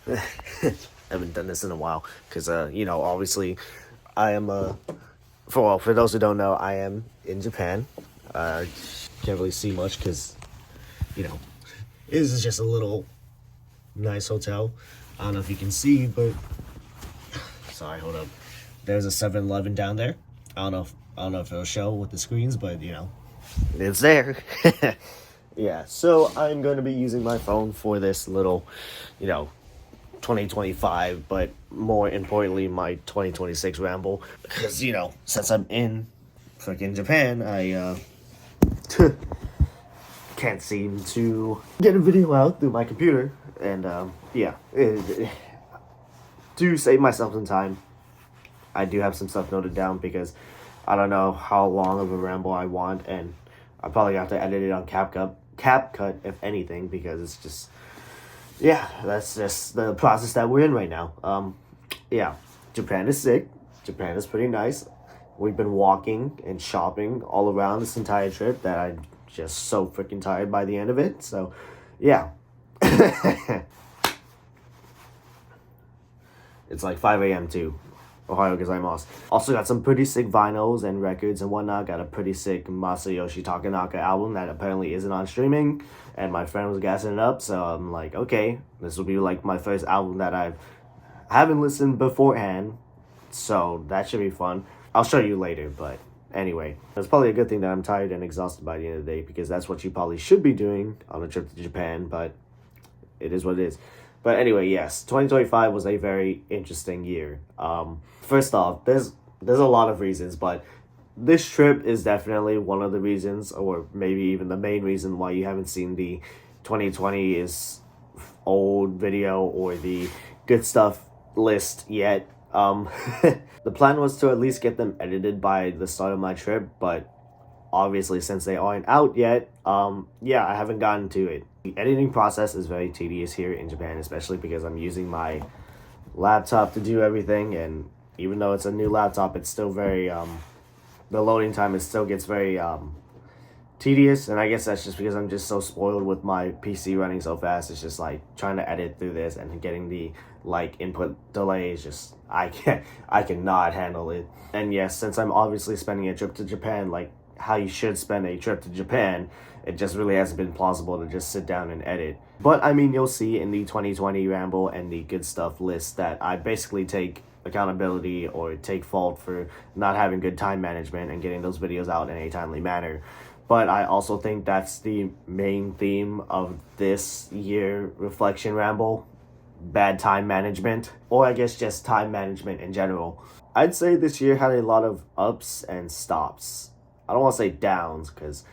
I haven't done this in a while because, obviously, I am for those who don't know, I am in Japan. Can't really see much because, you know, this is just a little nice hotel. I don't know if you can see, but sorry, hold up. There's a 7-Eleven down there. I don't know if it'll show with the screens, but it's there. Yeah, so I'm going to be using my phone for this little, you know, 2025, but more importantly, my 2026 ramble. Because, since I'm in freaking Japan, I can't seem to get a video out through my computer. And, to save myself some time, I do have some stuff noted down because I don't know how long of a ramble I want, and I probably have to edit it on CapCut if anything, because it's just, that's just the process that we're in right now. Japan is sick. Japan is pretty nice. We've been walking and shopping all around this entire trip that I'm just so freaking tired by the end of it. So, yeah. It's like 5 a.m. too. Ohio gozaimasu. Also got some pretty sick vinyls and records and whatnot. Got a pretty sick Masayoshi Takanaka album that apparently isn't on streaming. And my friend was gassing it up, so I'm like, okay, this will be like my first album that I haven't listened beforehand. So that should be fun. I'll show you later, but anyway. It's probably a good thing that I'm tired and exhausted by the end of the day, because that's what you probably should be doing on a trip to Japan, but it is what it is. But anyway, yes, 2025 was a very interesting year. First off, there's a lot of reasons, but this trip is definitely one of the reasons, or maybe even the main reason why you haven't seen the 2020 is old video or the good stuff list yet. The plan was to at least get them edited by the start of my trip, but obviously since they aren't out yet, I haven't gotten to it. The editing process is very tedious here in Japan, especially because I'm using my laptop to do everything, and even though it's a new laptop, it's still very the loading time still gets very tedious, and I guess that's just because I'm just so spoiled with my PC running so fast. It's just like trying to edit through this and getting the input delays. Just I cannot handle it. And yes, since I'm obviously spending a trip to Japan, like how you should spend a trip to Japan, it just really hasn't been plausible to just sit down and edit. But I mean, you'll see in the 2020 ramble and the good stuff list that I basically take accountability or take fault for not having good time management and getting those videos out in a timely manner. But I also think that's the main theme of this year reflection ramble: bad time management, or I guess just time management in general. I'd say this year had a lot of ups and stops. I don't want to say downs, because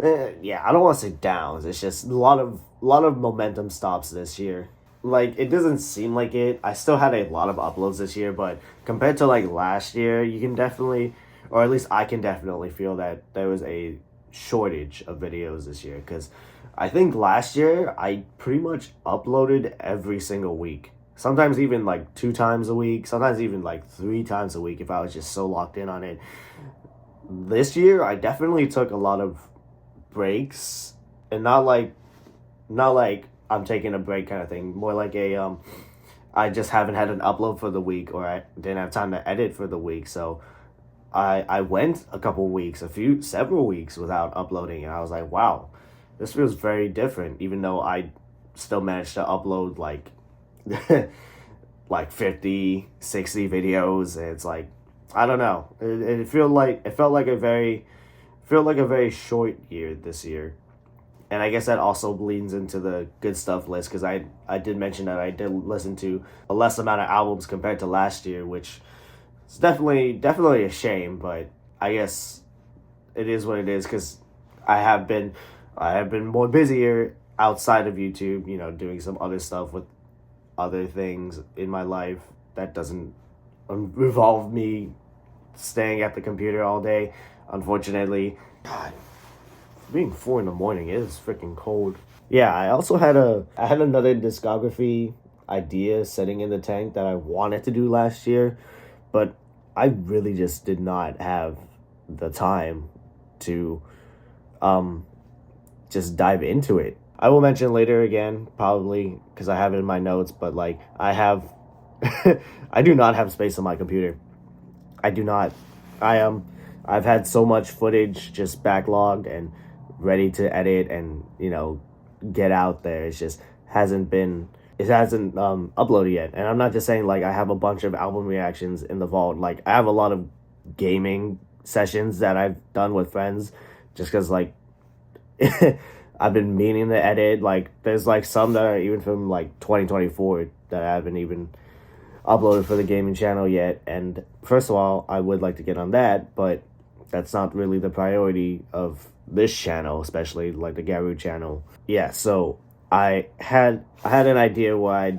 I don't want to say downs. It's just a lot of momentum stops this year. Like, it doesn't seem like it. I still had a lot of uploads this year, but compared to like last year, you can definitely, or at least I can definitely feel that there was a shortage of videos this year, because I think last year I pretty much uploaded every single week. Sometimes even like 2 times a week, sometimes even like 3 times a week if I was just so locked in on it. This year I definitely took a lot of breaks, and not like I'm taking a break kind of thing, more like a I just haven't had an upload for the week, or I didn't have time to edit for the week, so I went a couple weeks, several weeks without uploading, and I was like, wow, this feels very different, even though I still managed to upload like like 50, 60 videos. And it's like, I don't know, it felt like a very short year this year. And I guess that also bleeds into the good stuff list, because I did mention that I did listen to a less amount of albums compared to last year, which is definitely a shame, but I guess it is what it is, because I have been more busier outside of YouTube, doing some other stuff with other things in my life that doesn't involve me staying at the computer all day, unfortunately. God, being 4 in the morning, it is freaking cold. Yeah, I also had another discography idea sitting in the tank that I wanted to do last year, but I really just did not have the time to just dive into it. I will mention later again, probably because I have it in my notes, but like I have, I do not have space on my computer. I do not. I've had so much footage just backlogged and ready to edit and get out there. It's just it hasn't uploaded yet. And I'm not just saying like I have a bunch of album reactions in the vault. Like I have a lot of gaming sessions that I've done with friends, just because like I've been meaning to edit. Like there's like some that are even from like 2024 that I haven't even uploaded for the gaming channel yet. And first of all, I would like to get on that, but that's not really the priority of this channel, especially like the Garroott channel. Yeah, so I had an idea where I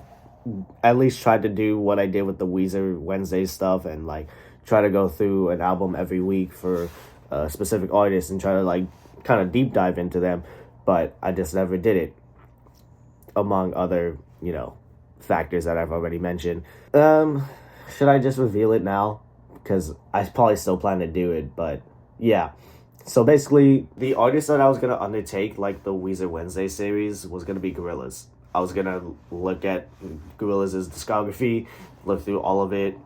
at least tried to do what I did with the Weezer Wednesday stuff, and like try to go through an album every week for a specific artist and try to like kind of deep dive into them, but I just never did it, among other factors that I've already mentioned. Should I just reveal it now? Because I probably still plan to do it, but yeah. So basically, the artist that I was going to undertake, like the Weezer Wednesday series, was going to be Gorillaz. I was going to look at Gorillaz' discography, look through all of it,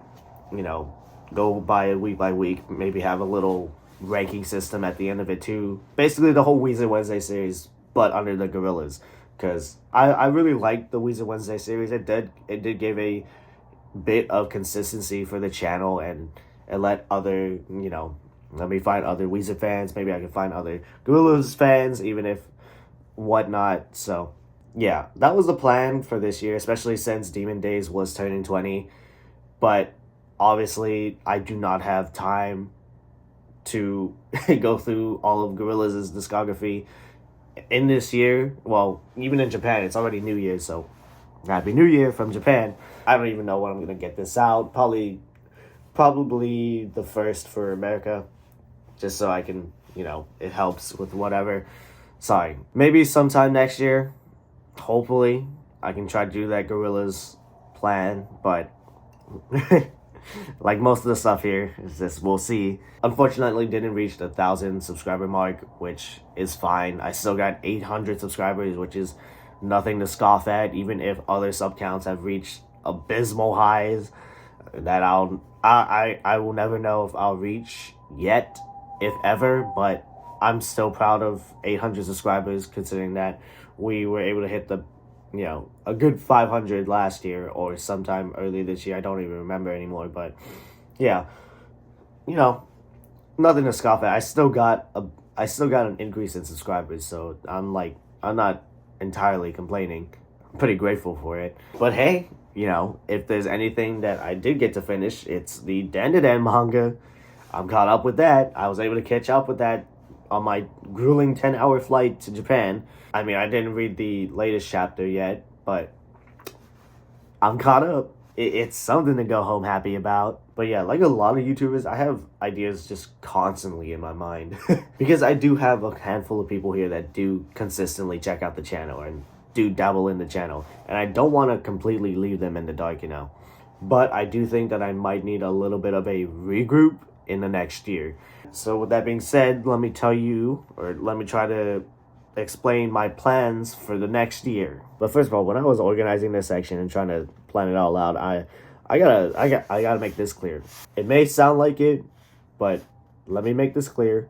go by it week by week, maybe have a little ranking system at the end of it too. Basically, the whole Weezer Wednesday series, but under the Gorillaz. Because I really liked the Weezer Wednesday series. It did give a bit of consistency for the channel, and let other, let me find other Weezer fans. Maybe I can find other Gorillaz fans, even if whatnot. So, yeah, that was the plan for this year, especially since Demon Days was turning 20. But obviously, I do not have time to go through all of Gorillaz' discography in this year. Well, even in Japan, it's already New Year, so Happy New Year from Japan. I don't even know when I'm going to get this out. Probably the first for America, just so I can, it helps with whatever. Sorry. Maybe sometime next year, hopefully, I can try to do that Gorillaz plan, but like most of the stuff here, is just we'll see. Unfortunately, didn't reach the 1,000 subscriber mark, which is fine. I still got 800 subscribers, which is nothing to scoff at, even if other sub counts have reached abysmal highs that I will never know if I'll reach yet, if ever, but I'm still proud of 800 subscribers, considering that we were able to hit the a good 500 last year or sometime early this year. I don't even remember anymore, but yeah, nothing to scoff at. I still got an increase in subscribers, so I'm not entirely complaining. I'm pretty grateful for it. But hey, if there's anything that I did get to finish, it's the Dan manga. I'm caught up with that. I was able to catch up with that on my grueling 10-hour flight to Japan. I mean, I didn't read the latest chapter yet, but I'm caught up. It's something to go home happy about. But yeah, like a lot of YouTubers, I have ideas just constantly in my mind. Because I do have a handful of people here that do consistently check out the channel and do dabble in the channel. And I don't want to completely leave them in the dark, But I do think that I might need a little bit of a regroup in the next year. So with that being said, let me try to explain my plans for the next year. But first of all, when I was organizing this section and trying to plan it all out, I gotta make this clear. It may sound like it, but let me make this clear.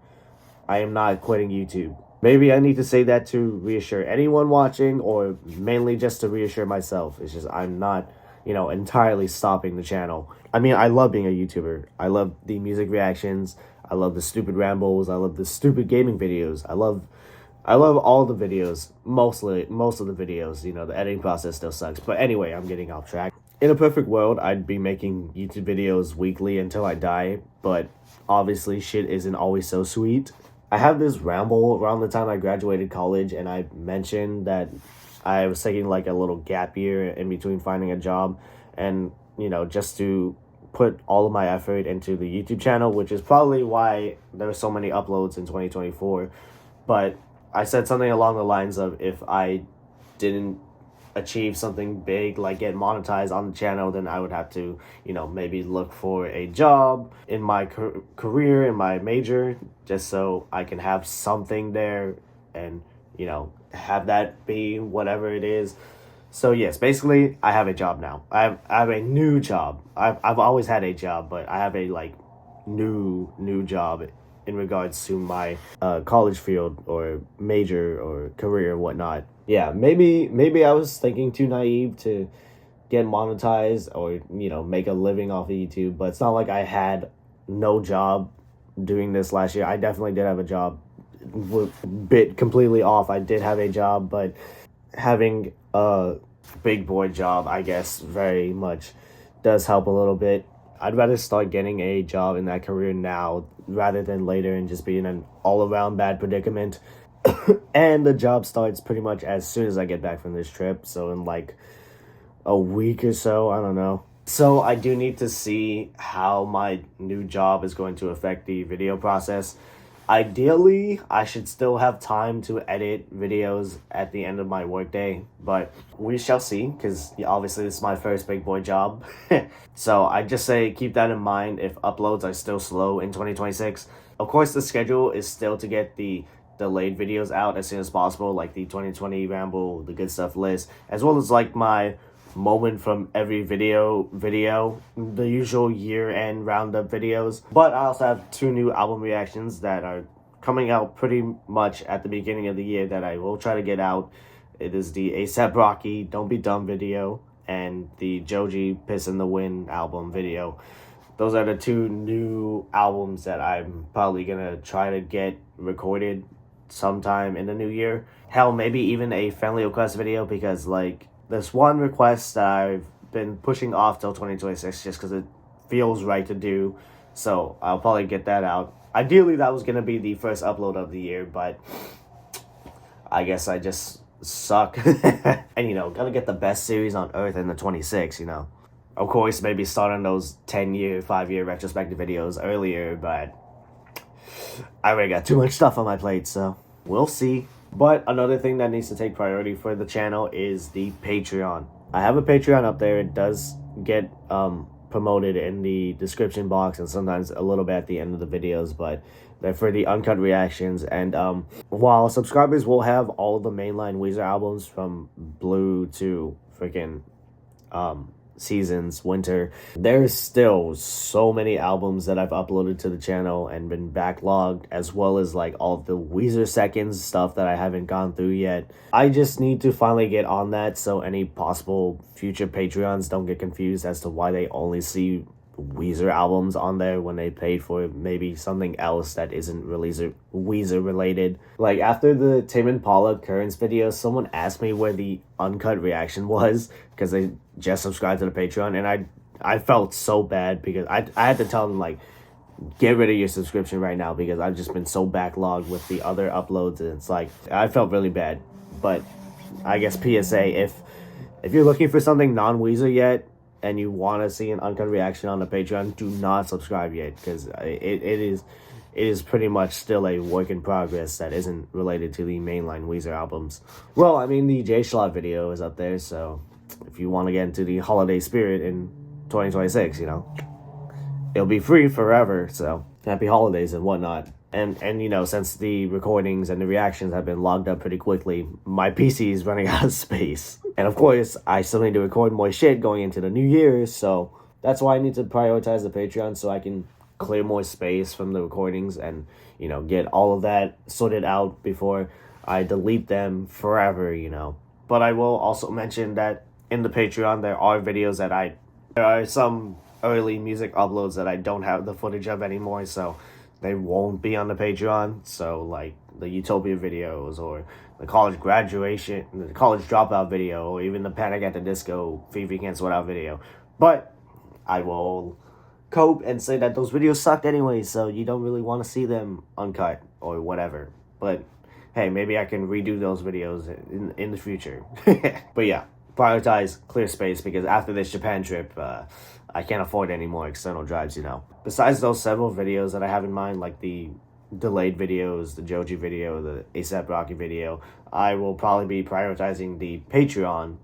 I am not quitting YouTube. Maybe I need to say that to reassure anyone watching, or mainly just to reassure myself. It's just I'm not, entirely stopping the channel. I mean, I love being a YouTuber. I love the music reactions. I love the stupid rambles. I love the stupid gaming videos. I love all the videos. Most of the videos. The editing process still sucks. But anyway, I'm getting off track. In a perfect world, I'd be making YouTube videos weekly until I die. But obviously, shit isn't always so sweet. I have this ramble around the time I graduated college, and I mentioned that I was taking like a little gap year in between finding a job, and just to put all of my effort into the YouTube channel, which is probably why there were so many uploads in 2024. But I said something along the lines of, if I didn't achieve something big, like get monetized on the channel, then I would have to, maybe look for a job in my career, in my major, just so I can have something there and, have that be whatever it is. So yes, basically I have a job now. I have a new job. I've always had a job, but I have a like new job in regards to my college field or major or career or whatnot. Yeah, maybe I was thinking too naive to get monetized or make a living off of YouTube, but it's not like I had no job doing this last year. I definitely did have a job. Bit completely off. I did have a job, but having a big boy job, I guess, very much does help a little bit. I'd rather start getting a job in that career now rather than later and just be in an all-around bad predicament. And the job starts pretty much as soon as I get back from this trip, so in like a week or so, I don't know. So I do need to see how my new job is going to affect the video process. Ideally, I should still have time to edit videos at the end of my workday, but we shall see, because obviously this is my first big boy job. So I just say keep that in mind if uploads are still slow in 2026. Of course, the schedule is still to get the delayed videos out as soon as possible, like the 2020 Ramble, the good stuff list, as well as like my moment from every video, the usual year-end roundup videos. But I also have 2 new album reactions that are coming out pretty much at the beginning of the year that I will try to get out. It is the A$AP Rocky Don't Be Dumb video and the Joji Piss in the Wind album video. Those are the 2 new albums that I'm probably gonna try to get recorded sometime in the new year. Hell, maybe even a friendly request video, because like there's one request that I've been pushing off till 2026 just because it feels right to do. So I'll probably get that out. Ideally, that was going to be the first upload of the year, but I guess I just suck. And, gotta get the best series on Earth in the 26, Of course, maybe starting those 10-year, 5-year retrospective videos earlier, but I already got too much stuff on my plate, so we'll see. But another thing that needs to take priority for the channel is the Patreon. I have a Patreon up there. It does get promoted in the description box and sometimes a little bit at the end of the videos, but they're for the uncut reactions. And while subscribers will have all of the mainline Weezer albums from Blue to freaking Seasons, Winter, there's still so many albums that I've uploaded to the channel and been backlogged, as well as like all of the Weezer Seconds stuff that I haven't gone through yet. I just need to finally get on that so any possible future Patreons don't get confused as to why they only see Weezer albums on there when they paid for maybe something else that isn't Weezer related. Like after the Tame Impala Currents video, someone asked me where the uncut reaction was because they just subscribed to the Patreon, and I felt so bad because I had to tell them like, get rid of your subscription right now because I've just been so backlogged with the other uploads, and it's like I felt really bad. But I guess PSA, if you're looking for something non-Weezer yet and you want to see an uncut reaction on the Patreon, do not subscribe yet, because it is pretty much still a work in progress that isn't related to the mainline Weezer albums. Well, I mean, the J Schlot video is up there, so if you want to get into the holiday spirit in 2026, it'll be free forever, so happy holidays and whatnot. And since the recordings and the reactions have been logged up pretty quickly, my PC is running out of space. And of course, I still need to record more shit going into the new year, so that's why I need to prioritize the Patreon so I can clear more space from the recordings and, get all of that sorted out before I delete them forever, But I will also mention that in the Patreon, there are some early music uploads that I don't have the footage of anymore, so they won't be on the Patreon. So like the Utopia videos or the college dropout video, or even the Panic at the Disco Fifi Can't Sweat Out video. But I will cope and say that those videos sucked anyway, so you don't really want to see them uncut or whatever. But hey, maybe I can redo those videos in the future. But yeah, prioritize clear space, because after this Japan trip, I can't afford any more external drives, Besides those several videos that I have in mind, like the delayed videos, the Joji video, the A$AP Rocky video, I will probably be prioritizing the Patreon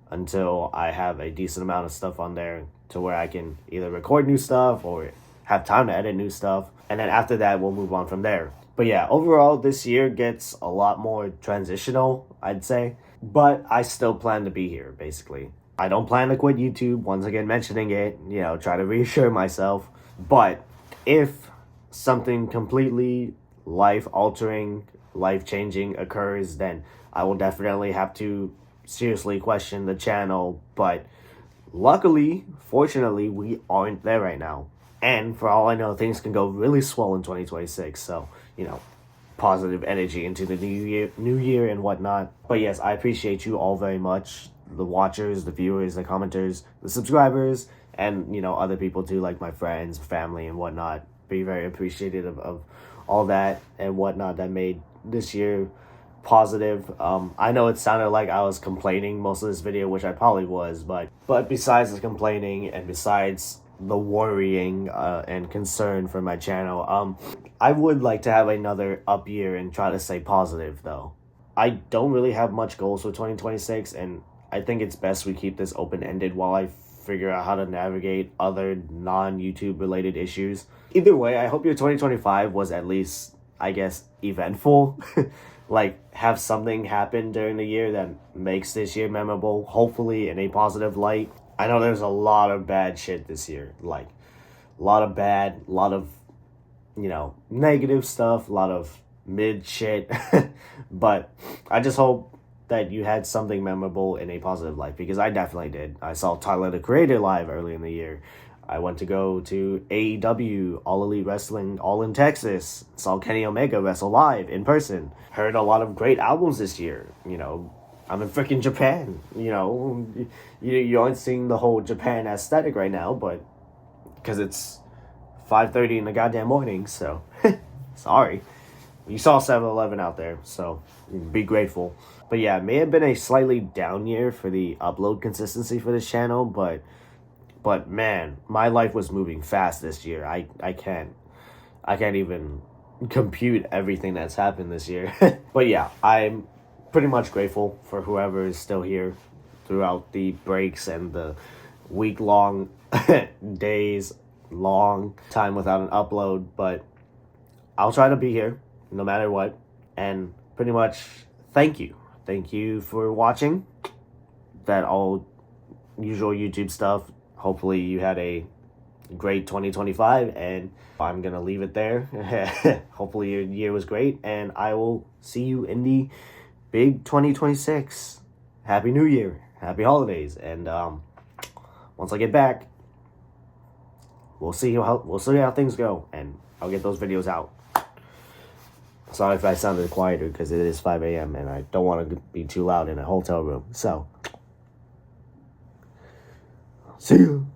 until I have a decent amount of stuff on there to where I can either record new stuff or have time to edit new stuff. And then after that, we'll move on from there. But yeah, overall, this year gets a lot more transitional, I'd say. But I still plan to be here, basically. I don't plan to quit YouTube, once again mentioning it, try to reassure myself. But if something completely life-altering, life-changing occurs, then I will definitely have to seriously question the channel. But luckily, fortunately, we aren't there right now. And for all I know, things can go really swell in 2026. So, positive energy into the new year and whatnot. But yes, I appreciate you all very much. The watchers, the viewers, the commenters, the subscribers, and, other people too, like my friends, family, and whatnot. Be very appreciative of all that and whatnot that made this year positive. I know it sounded like I was complaining most of this video, which I probably was, but besides the complaining and besides the worrying and concern for my channel, I would like to have another up year and try to stay positive, though. I don't really have much goals for 2026, and I think it's best we keep this open-ended while I figure out how to navigate other non-YouTube related issues. Either way, I hope your 2025 was at least, I guess, eventful. Like, have something happen during the year that makes this year memorable, hopefully in a positive light. I know there's a lot of bad shit this year. Like, a lot of, negative stuff, a lot of mid shit. But I just hope that you had something memorable in a positive light, because I definitely did. I saw Tyler, the Creator, live early in the year. I went to go to AEW, All Elite Wrestling, all in Texas. Saw Kenny Omega wrestle live in person. Heard a lot of great albums this year. I'm in freaking Japan. You aren't seeing the whole Japan aesthetic right now, but because it's 5:30 in the goddamn morning, so sorry. You saw 7-Eleven out there, so be grateful. But yeah, it may have been a slightly down year for the upload consistency for this channel, but man, my life was moving fast this year. I can't even compute everything that's happened this year. But yeah, I'm pretty much grateful for whoever is still here throughout the breaks and the week-long days, long time without an upload. But I'll try to be here no matter what. And pretty much thank you. Thank you for watching. That all usual YouTube stuff. Hopefully you had a great 2025, and I'm gonna leave it there. Hopefully your year was great, and I will see you in the big 2026. Happy New Year, happy holidays, and once I get back, we'll see how things go, and I'll get those videos out. Sorry if I sounded quieter, because it is 5 a.m. and I don't want to be too loud in a hotel room. So, see you.